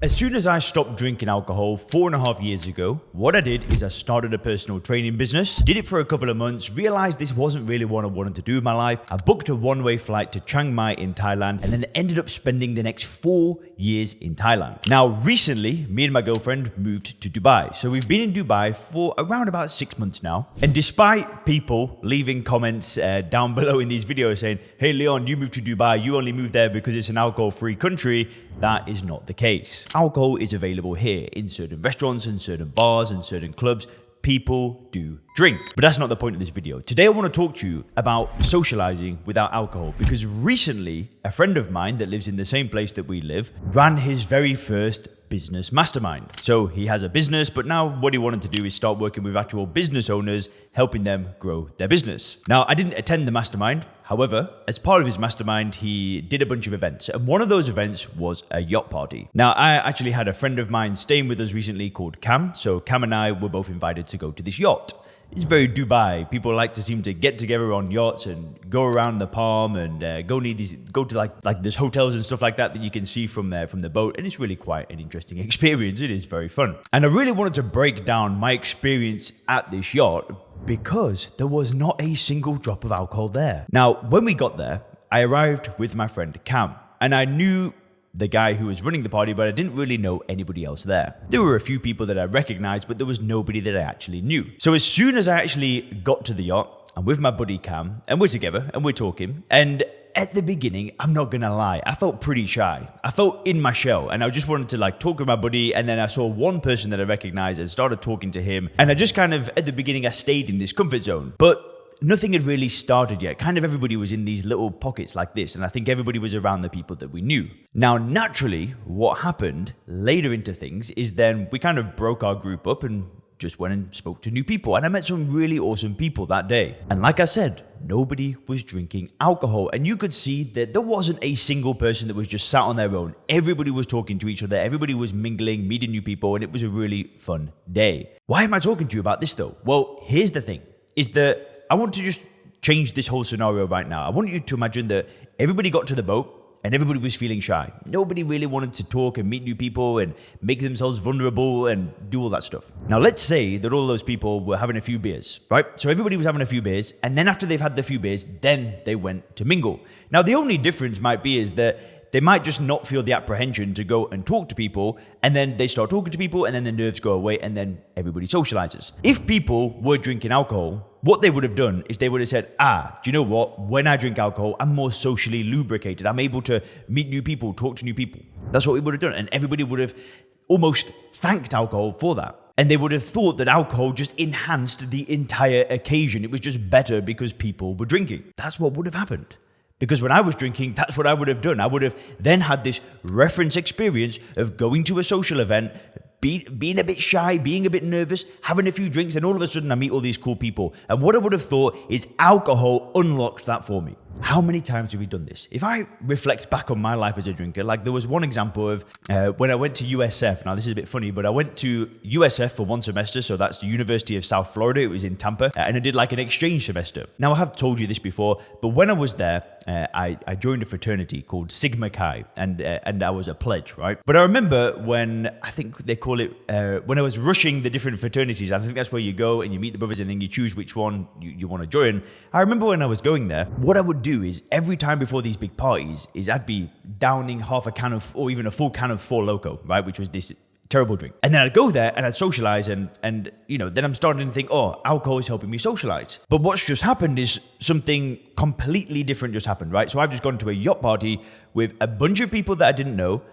As soon as I stopped drinking alcohol 4.5 years ago, what I did is I started a personal training business, did it for a couple of months, realized this wasn't really what I wanted to do with my life. I booked a one-way flight to Chiang Mai in Thailand and then ended up spending the next 4 years in Thailand. Now, recently, me and my girlfriend moved to Dubai. So we've been in Dubai for around about 6 months now. And despite people leaving comments down below in these videos saying, hey Leon, you moved to Dubai, you only moved there because it's an alcohol-free country, that is not the case. Alcohol is available here in certain restaurants and certain bars and certain clubs. People do drink. But that's not the point of this video. Today I want to talk to you about socializing without alcohol, because recently a friend of mine that lives in the same place that we live ran his very first business mastermind. So he has a business, but now what he wanted to do is start working with actual business owners, helping them grow their business. Now, I didn't attend the mastermind. However, as part of his mastermind, he did a bunch of events. And one of those events was a yacht party. Now, I actually had a friend of mine staying with us recently called Cam. So Cam and I were both invited to go to this yacht. It's very Dubai. People like to seem to get together on yachts and go around the palm and go to like there's hotels and stuff like that you can see from the boat, and it's really quite an interesting experience. It is very fun. And I really wanted to break down my experience at this yacht because there was not a single drop of alcohol there. Now, when we got there, I arrived with my friend Cam, and I knew the guy who was running the party, but I didn't really know anybody else there. There were a few people that I recognized, but there was nobody that I actually knew. So as soon as I actually got to the yacht, I'm with my buddy Cam, and we're together, and we're talking, and at the beginning, I'm not gonna lie, I felt pretty shy. I felt in my shell, and I just wanted to talk with my buddy, and then I saw one person that I recognized and started talking to him, and I just kind of, at the beginning, I stayed in this comfort zone. But nothing had really started yet. Kind of everybody was in these little pockets like this, and I think everybody was around the people that we knew. Now, naturally, what happened later into things is then we kind of broke our group up and just went and spoke to new people. And I met some really awesome people that day. And like I said, nobody was drinking alcohol. And you could see that there wasn't a single person that was just sat on their own. Everybody was talking to each other. Everybody was mingling, meeting new people, and it was a really fun day. Why am I talking to you about this though? Well, here's the thing, is that I want to just change this whole scenario right now. I want you to imagine that everybody got to the boat and everybody was feeling shy. Nobody really wanted to talk and meet new people and make themselves vulnerable and do all that stuff. Now, let's say that all those people were having a few beers, right? So everybody was having a few beers, and then after they've had the few beers, then they went to mingle. Now, the only difference might be is that they might just not feel the apprehension to go and talk to people, and then they start talking to people, and then the nerves go away, and then everybody socializes. If people were drinking alcohol, what they would have done is they would have said, do you know what? When I drink alcohol, I'm more socially lubricated. I'm able to meet new people, talk to new people. That's what we would have done. And everybody would have almost thanked alcohol for that. And they would have thought that alcohol just enhanced the entire occasion. It was just better because people were drinking. That's what would have happened. Because when I was drinking, that's what I would have done. I would have then had this reference experience of going to a social event, being a bit shy, being a bit nervous, having a few drinks, and all of a sudden I meet all these cool people. And what I would have thought is alcohol unlocked that for me. How many times have we done this? If I reflect back on my life as a drinker, there was one example of when I went to USF. Now, this is a bit funny, but I went to USF for one semester. So that's the University of South Florida. It was in Tampa. And I did an exchange semester. Now, I have told you this before, but when I was there, I joined a fraternity called Sigma Chi, and I was a pledge, right? But I remember when, I think they call it, when I was rushing the different fraternities, I think that's where you go and you meet the brothers and then you choose which one you want to join. I remember when I was going there, what I would do is every time before these big parties is I'd be downing half a can of, or even a full can of Four Loko, right? Which was this terrible drink. And then I'd go there and I'd socialize and then I'm starting to think, alcohol is helping me socialize. But what's just happened is something completely different just happened, right? So I've just gone to a yacht party with a bunch of people that I didn't know,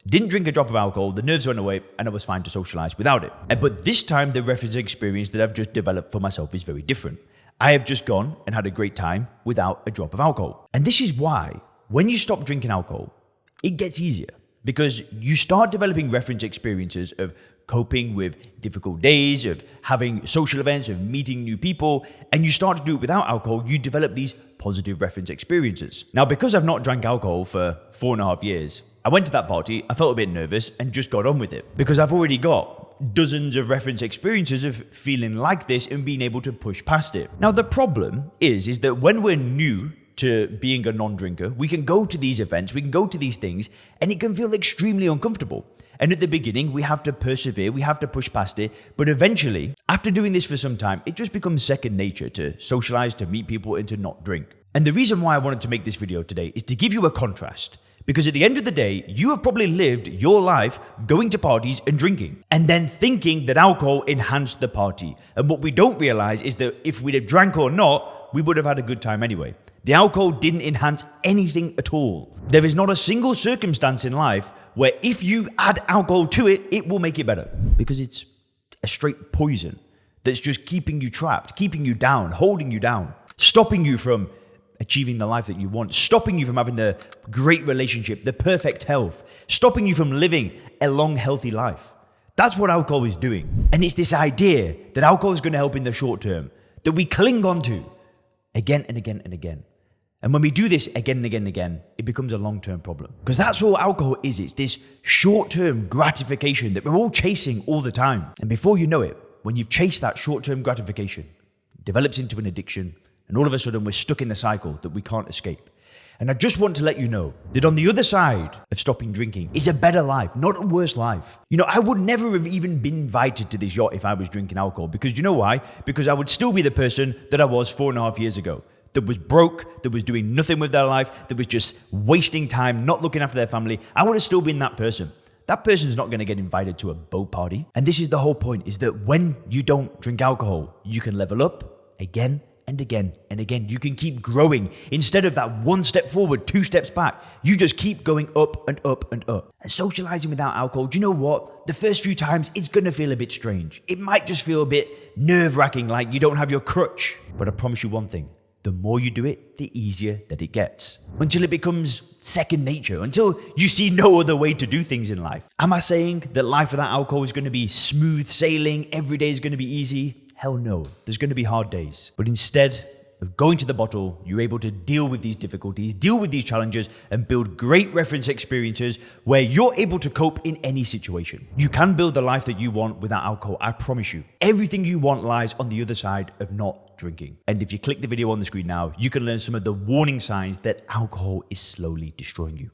didn't drink a drop of alcohol, the nerves went away, and I was fine to socialize without it. But this time, the reference experience that I've just developed for myself is very different. I have just gone and had a great time without a drop of alcohol. And this is why, when you stop drinking alcohol, it gets easier. Because you start developing reference experiences of coping with difficult days, of having social events, of meeting new people, and you start to do it without alcohol, you develop these positive reference experiences. Now, because I've not drank alcohol for 4.5 years, I went to that party, I felt a bit nervous, and just got on with it. Because I've already got dozens of reference experiences of feeling like this and being able to push past it. Now, the problem is that when we're new to being a non-drinker, we can go to these events, we can go to these things, and it can feel extremely uncomfortable. And at the beginning, we have to persevere, we have to push past it. But eventually, after doing this for some time, it just becomes second nature to socialize, to meet people, and to not drink. And the reason why I wanted to make this video today is to give you a contrast. Because at the end of the day, you have probably lived your life going to parties and drinking, and then thinking that alcohol enhanced the party. And what we don't realize is that if we'd have drank or not, we would have had a good time anyway. The alcohol didn't enhance anything at all. There is not a single circumstance in life where if you add alcohol to it, it will make it better. Because it's a straight poison that's just keeping you trapped, keeping you down, holding you down, stopping you from achieving the life that you want, stopping you from having the great relationship, the perfect health, stopping you from living a long, healthy life. That's what alcohol is doing. And it's this idea that alcohol is going to help in the short term that we cling on to again and again and again. And when we do this again and again and again, it becomes a long-term problem. Because that's all alcohol is. It's this short-term gratification that we're all chasing all the time. And before you know it, when you've chased that short-term gratification, it develops into an addiction. And all of a sudden, we're stuck in a cycle that we can't escape. And I just want to let you know that on the other side of stopping drinking is a better life, not a worse life. You know, I would never have even been invited to this yacht if I was drinking alcohol. Because you know why? Because I would still be the person that I was 4.5 years ago. That was broke, that was doing nothing with their life, that was just wasting time, not looking after their family. I would have still been that person. That person's not going to get invited to a boat party. And this is the whole point, is that when you don't drink alcohol, you can level up again and again and again. You can keep growing. Instead of that one step forward, 2 steps back, you just keep going up and up and up. And socializing without alcohol, do you know what? The first few times, it's going to feel a bit strange. It might just feel a bit nerve-wracking, like you don't have your crutch. But I promise you one thing. The more you do it, the easier that it gets. Until it becomes second nature, until you see no other way to do things in life. Am I saying that life without alcohol is going to be smooth sailing, every day is going to be easy? Hell no, there's going to be hard days. But instead of going to the bottle, you're able to deal with these difficulties, deal with these challenges, and build great reference experiences where you're able to cope in any situation. You can build the life that you want without alcohol, I promise you. Everything you want lies on the other side of not drinking. And if you click the video on the screen now, you can learn some of the warning signs that alcohol is slowly destroying you.